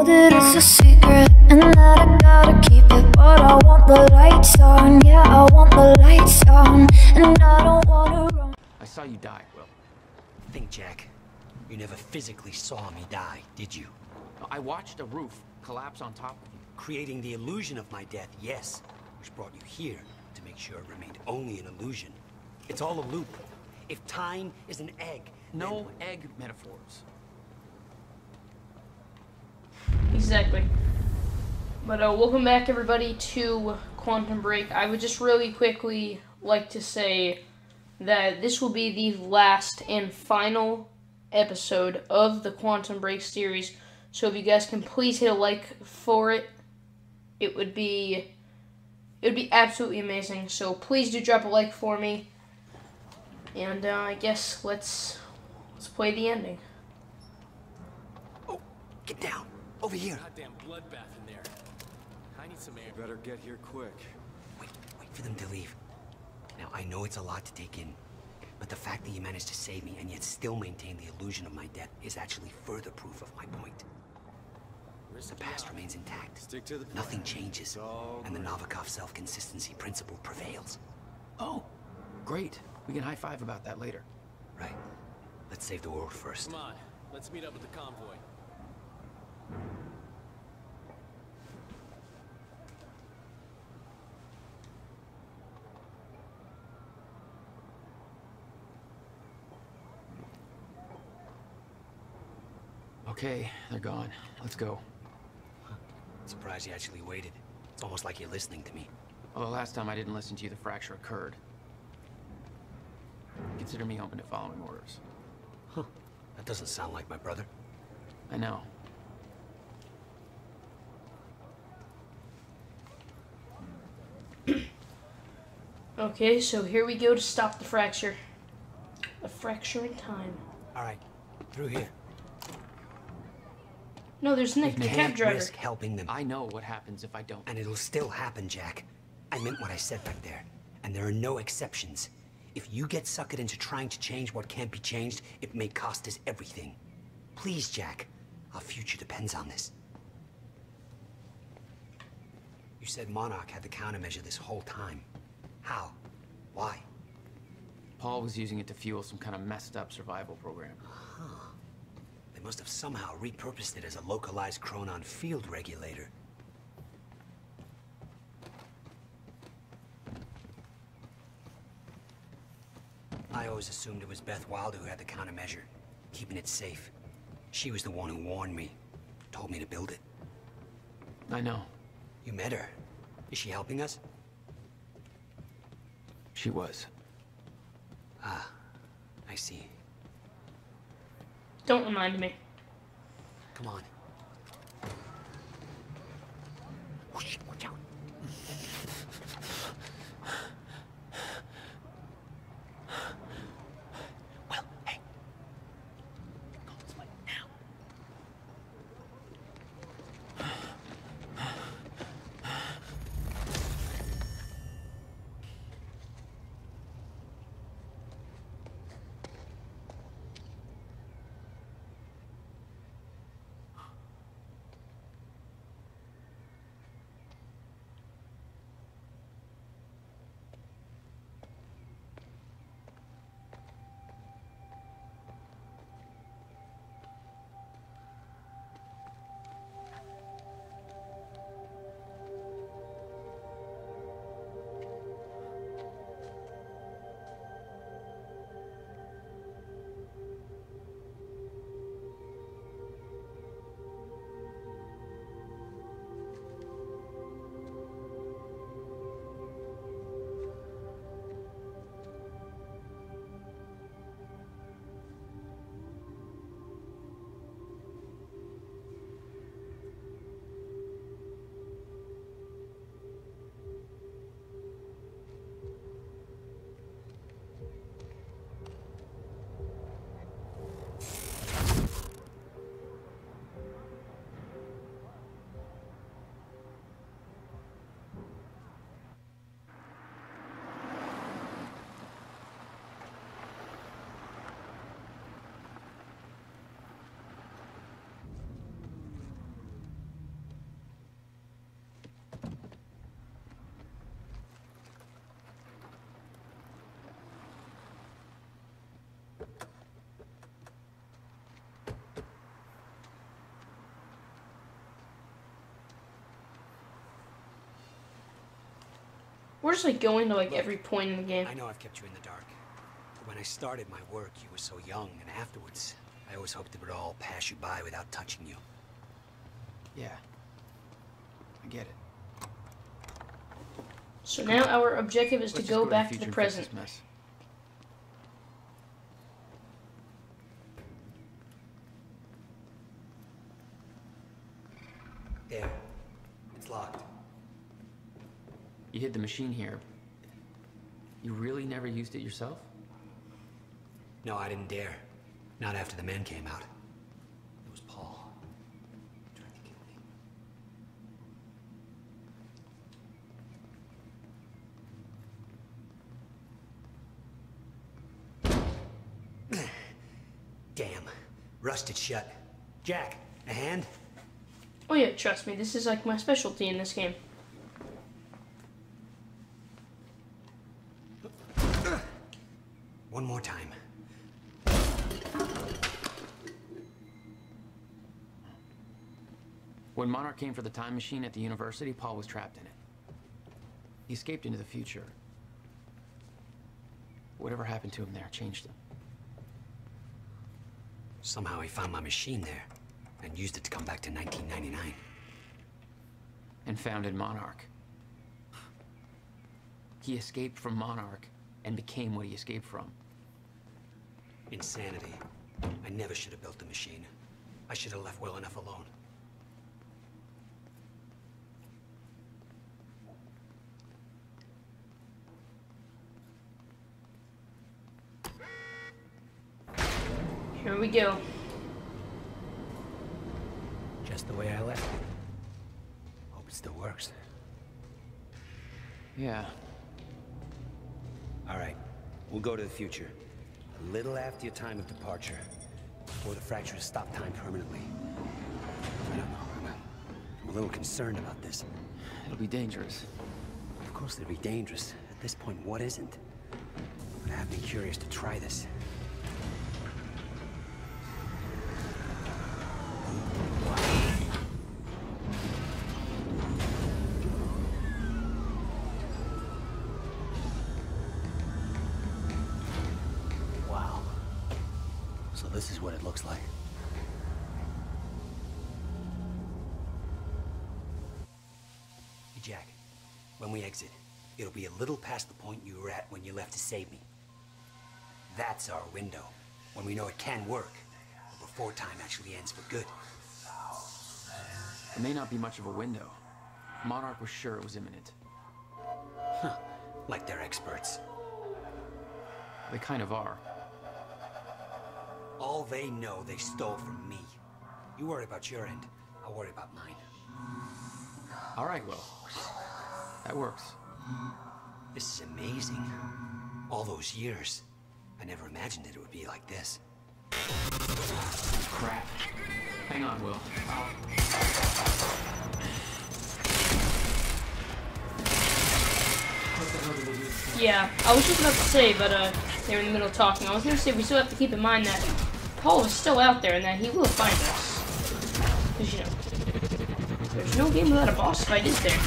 know that it's a secret and that I gotta keep it, but I want the lights on, yeah, I want the lights on, and I don't wanna run. I saw you die, Will. Think, Jack. You never physically saw me die, did you? I watched a roof collapse on top of you. Creating the illusion of my death, yes, which brought you here to make sure it remained only an illusion. It's all a loop. If time is an egg, no egg metaphors. Exactly. But welcome back, everybody, to Quantum Break. I would just really quickly like to say that this will be the last and final episode of the Quantum Break series. So if you guys can please hit a like for it, it would be absolutely amazing. So please do drop a like for me. And I guess let's play the ending. Oh, get down. Over here. Goddamn bloodbath in there. I need some air. Better get here quick. Wait for them to leave. Now, I know it's a lot to take in, but the fact that you managed to save me and yet still maintain the illusion of my death is actually further proof of my point. The past remains intact. Stick to the plan. Nothing changes, and the Novikov self-consistency principle prevails. Oh, great. We can high-five about that later. Right. Let's save the world first. Come on, let's meet up with the convoy. Okay, they're gone. Let's go. Surprised you actually waited. It's almost like you're listening to me. Well, the last time I didn't listen to you, the fracture occurred. Consider me open to following orders. Huh. That doesn't sound like my brother. I know. Okay, so here we go to stop the fracture. A fracture in time. All right, through here. No, there's Nick, the cab Can't driver. risk helping them. I know what happens if I don't. And it'll still happen, Jack. I meant what I said back there. And there are no exceptions. If you get suckered into trying to change what can't be changed, it may cost us everything. Please, Jack. Our future depends on this. You said Monarch had the countermeasure this whole time. How? Why? Paul was using it to fuel some kind of messed up survival program. Huh. They must have somehow repurposed it as a localized Chronon field regulator. I always assumed it was Beth Wilder who had the countermeasure, keeping it safe. She was the one who warned me, told me to build it. I know. You met her. Is she helping us? She was. Ah, I see. Don't remind me. Come on. Oh shit, watch out. Well, hey. Go this way, now. We're just like going to like every point in the game. I know I've kept you in the dark. But when I started my work, you were so young, and afterwards, I always hoped it would all pass you by without touching you. Yeah. I get it. So now our objective is to Let's just go the back to future the and fix present. this mess. There. It's locked. You hid the machine here. You really never used it yourself? No, I didn't dare. Not after the men came out. It was Paul. Trying to kill me. Damn. Rusted shut. Jack, a hand? Oh yeah, trust me, this is like my specialty in this game. One more time. When Monarch came for the time machine at the university, Paul was trapped in it. He escaped into the future. Whatever happened to him there changed him. Somehow he found my machine there and used it to come back to 1999. And founded Monarch. He escaped from Monarch and became what he escaped from. Insanity. I never should have built the machine. I should have left well enough alone. Here we go. Just the way I left it. Hope it still works. Yeah. All right, we'll go to the future. A little after your time of departure. Before the fracture has stopped time permanently. I don't know. I'm a little concerned about this. It'll be dangerous. Of course it'll be dangerous. At this point, what isn't? But I have been curious to try this. Wow. So this is what it looks like. Hey, Jack. When we exit, it'll be a little past the point you were at when you left to save me. That's our window, when we know it can work, or before time actually ends for good. It may not be much of a window. Monarch was sure it was imminent. Huh. Like they're experts. They kind of are. All they know they stole from me. You worry about your end, I'll worry about mine. All right, Will. That works. This is amazing. All those years, I never imagined it would be like this. Crap. Hang on, Will. Yeah, I was just about to say, but they were in the middle of talking. I was going to say we still have to keep in mind that Paul is still out there and that he will find us. Because, you know, there's no game without a boss fight, is there?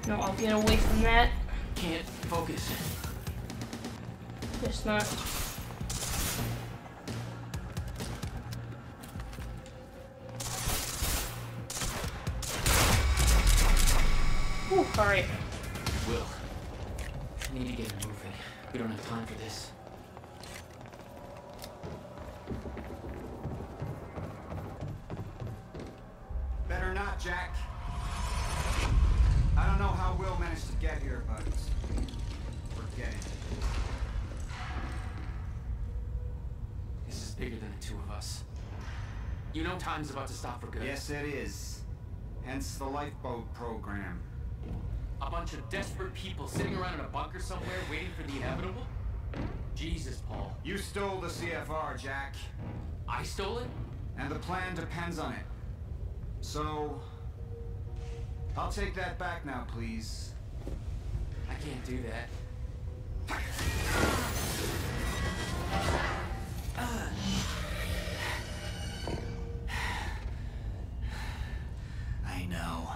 No, I'll get away from that. Can't focus. Guess not. Whew, alright. Will. We need to get moving. We don't have time for this. Better not, Jack. I don't know how Will managed to get here, but forget it. This is bigger than the two of us. You know time's about to stop for good. Yes, it is. Hence the lifeboat program. A bunch of desperate people sitting around in a bunker somewhere waiting for the inevitable? Jesus, Paul. You stole the CFR, Jack. I stole it? And the plan depends on it. So, I'll take that back now, please. I can't do that. I know.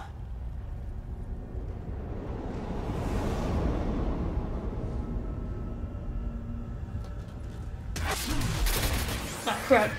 Ah, crap.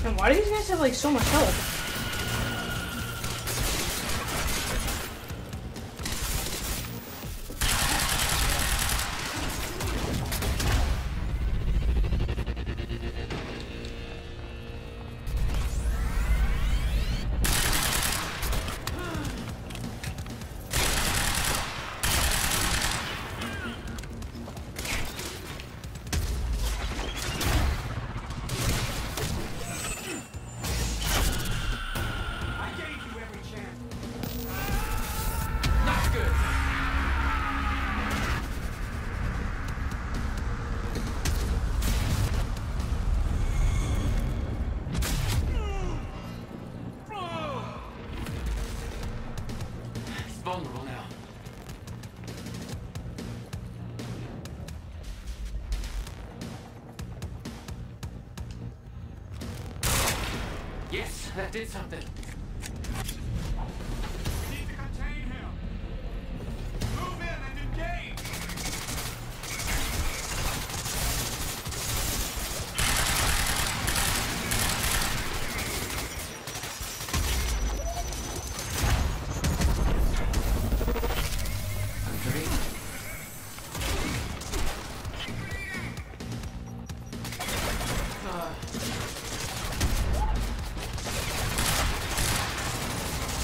And why do these guys have like so much health? Vulnerable now. Yes, that did something. Need to contain him. Move in and engage.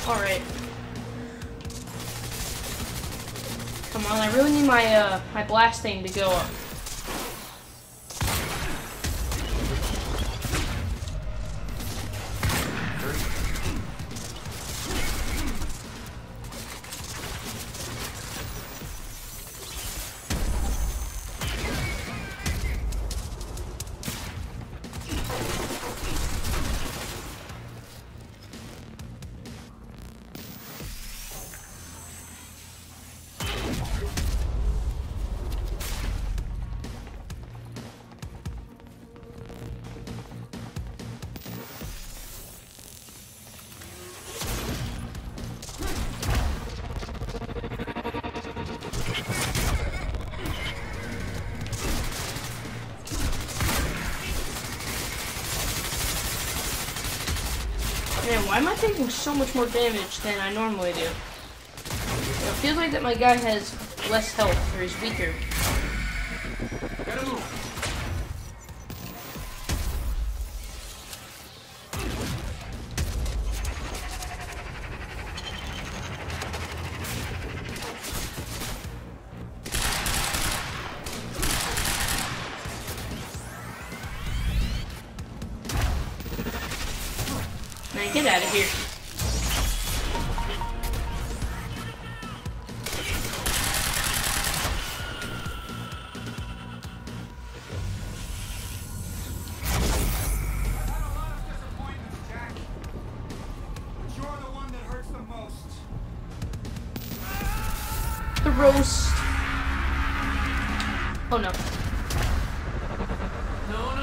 Alright. Come on, I really need my my blast thing to go up. Man, why am I taking so much more damage than I normally do? It feels like that my guy has less health, or he's weaker. Gotta move. Man, get out of here. The roast. Oh no. No.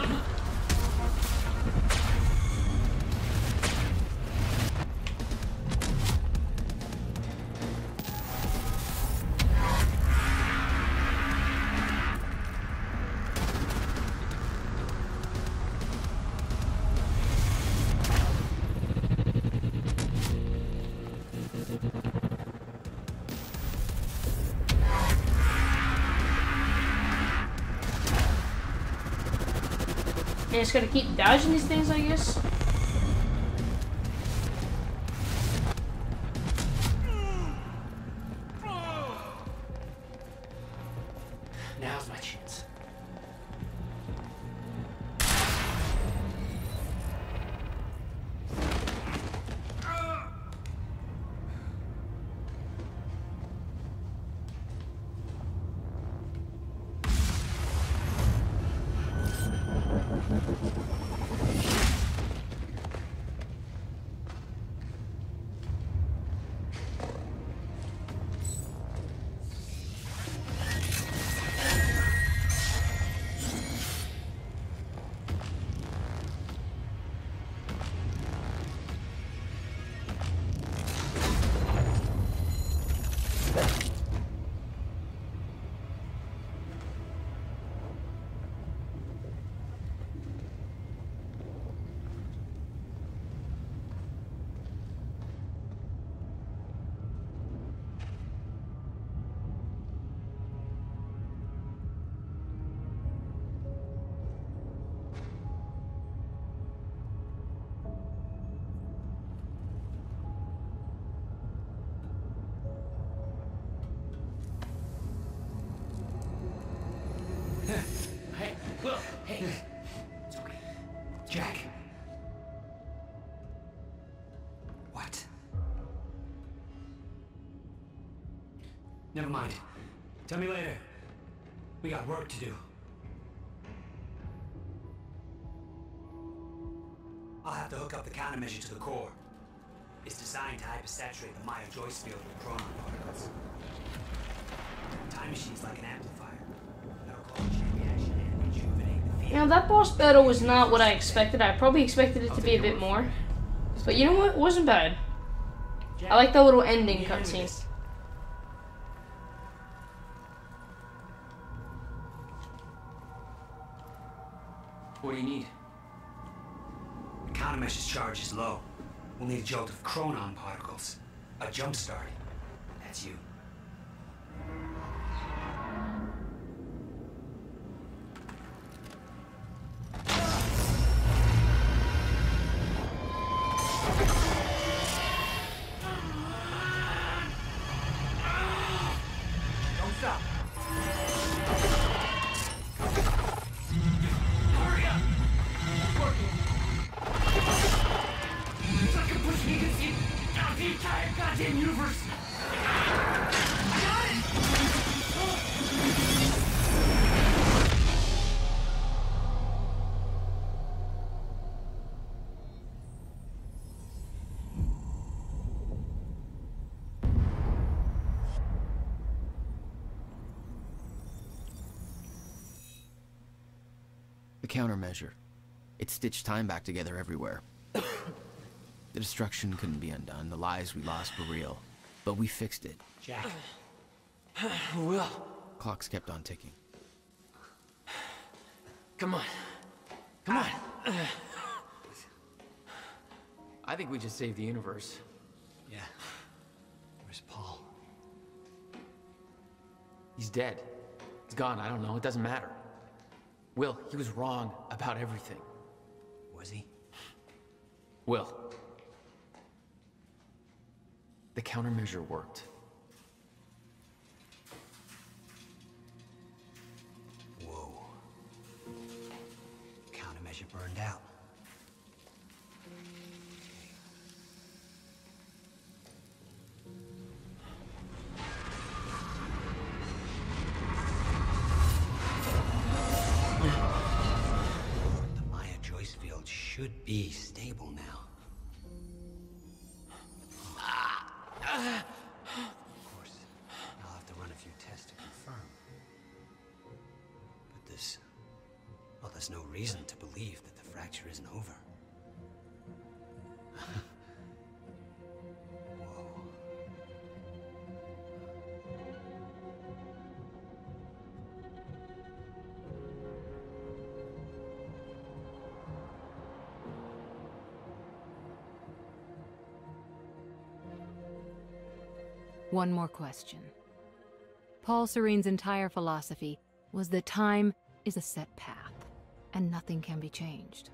And it's gonna keep dodging these things, I guess. Now's my chance. Hey, Will, hey. It's okay. Jack. What? Never mind. Tell me later. We got work to do. I'll have to hook up the countermeasure to the core. It's designed to hypersaturate the Maya Joyce field with chronon particles. Time machine's like an amplifier. That'll cause a chain reaction and rejuvenate the field. You know, that boss battle was not what I expected. I probably expected it to be a bit more. But you know what? It wasn't bad. I like the little ending cutscene. What do you need? The countermeasure's charge is low. We'll need a jolt of chronon particles. A jump start. That's you. Don't stop. Hurry up! It's working. It's like a push me to see out the entire goddamn universe. I got it! The countermeasure. It stitched time back together everywhere. The destruction couldn't be undone. The lives we lost were real. But we fixed it. Jack. Will. Clocks kept on ticking. Come on. Come on. I think we just saved the universe. Yeah. Where's Paul? He's dead. He's gone. I don't know. It doesn't matter. Will, he was wrong about everything. Was he? Will. The countermeasure worked. Whoa. Countermeasure burned out. The Maya Joyce field should be stable now. Of course, I'll have to run a few tests to confirm. But there's no reason to believe that the fracture isn't over. Whoa. One more question. Paul Serene's entire philosophy was that time is a set path, and nothing can be changed.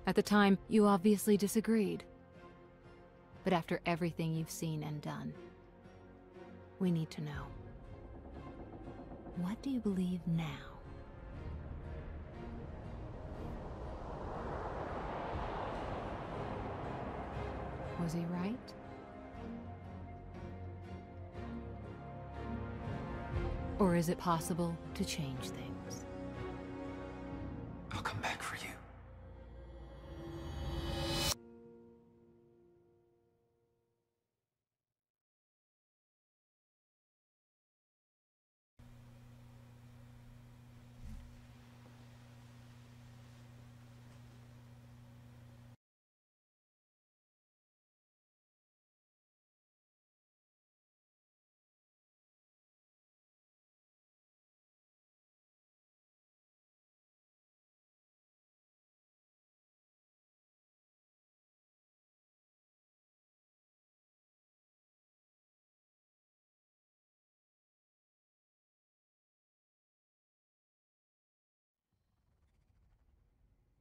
At the time, you obviously disagreed. But after everything you've seen and done, we need to know. What do you believe now? Was he right? Or is it possible to change things? I'll come back for you.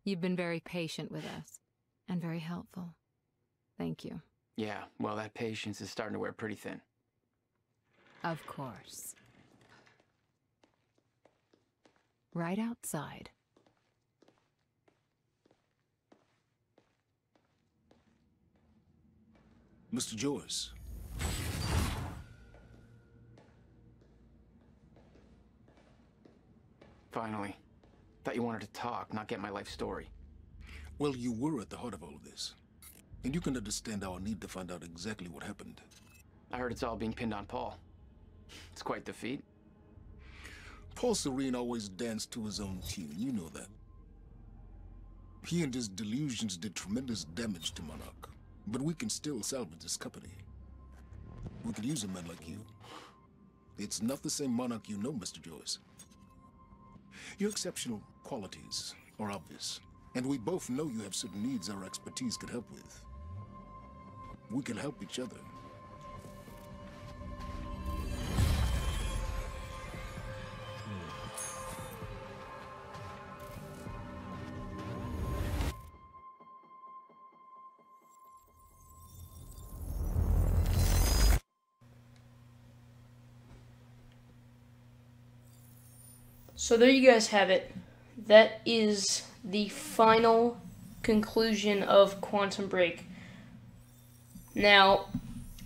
You've been very patient with us, and very helpful. Thank you. Yeah, well, that patience is starting to wear pretty thin. Of course. Right outside. Mr. Joyce. Finally. Thought you wanted to talk, not get my life story. Well, you were at the heart of all of this. And you can understand our need to find out exactly what happened. I heard it's all being pinned on Paul. It's quite the feat. Paul Serene always danced to his own tune, you know that. He and his delusions did tremendous damage to Monarch, but we can still salvage this company. We could use a man like you. It's not the same Monarch you know, Mr. Joyce. Your exceptional qualities are obvious, and we both know you have certain needs our expertise could help with. We can help each other. So there you guys have it. That is the final conclusion of Quantum Break. Now,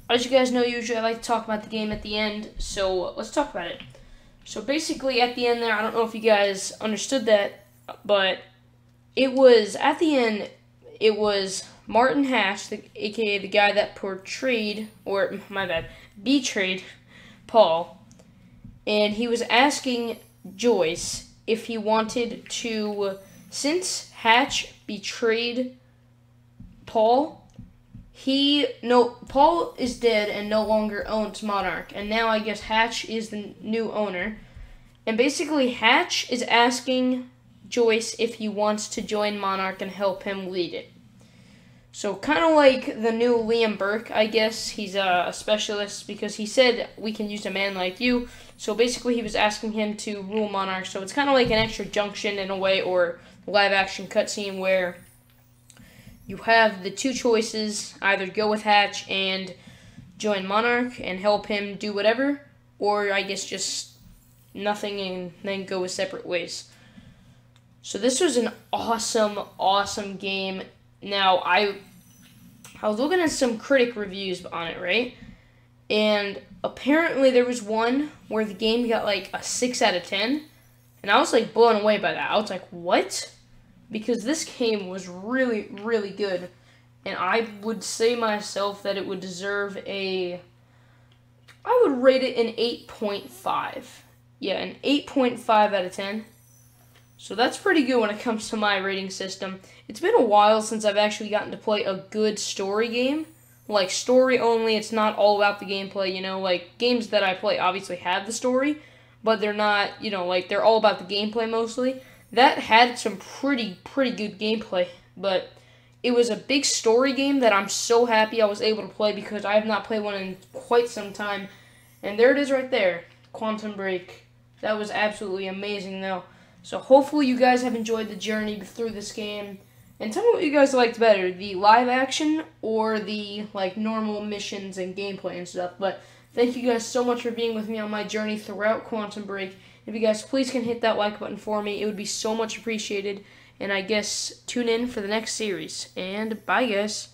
as you guys know, usually I like to talk about the game at the end, so let's talk about it. So basically at the end there, I don't know if you guys understood that, but it was, at the end, it was Martin Hatch, aka the guy that portrayed, or my bad, betrayed Paul, and he was asking Joyce if he wanted to, since Hatch betrayed Paul, Paul is dead and no longer owns Monarch, and now I guess Hatch is the new owner. And basically Hatch is asking Joyce if he wants to join Monarch and help him lead it. So kind of like the new Liam Burke, I guess. He's a specialist because he said we can use a man like you. So basically he was asking him to rule Monarch. So it's kind of like an extra junction in a way, or live action cutscene where you have the two choices, either go with Hatch and join Monarch and help him do whatever, or I guess just nothing and then go with separate ways. So this was an awesome, awesome game. Now, I was looking at some critic reviews on it, right? And apparently there was one where the game got like a 6 out of 10. And I was like blown away by that. I was like, what? Because this game was really, really good. And I would say myself that it would deserve I would rate it an 8.5. Yeah, an 8.5 out of 10. So that's pretty good when it comes to my rating system. It's been a while since I've actually gotten to play a good story game. Like, story only, it's not all about the gameplay, you know? Like, games that I play obviously have the story, but they're not, you know, like, they're all about the gameplay mostly. That had some pretty good gameplay, but it was a big story game that I'm so happy I was able to play because I have not played one in quite some time. And there it is right there, Quantum Break. That was absolutely amazing, though. So hopefully you guys have enjoyed the journey through this game. And tell me what you guys liked better, the live action or the like normal missions and gameplay and stuff. But thank you guys so much for being with me on my journey throughout Quantum Break. If you guys please can hit that like button for me, it would be so much appreciated. And I guess tune in for the next series. And bye, guys.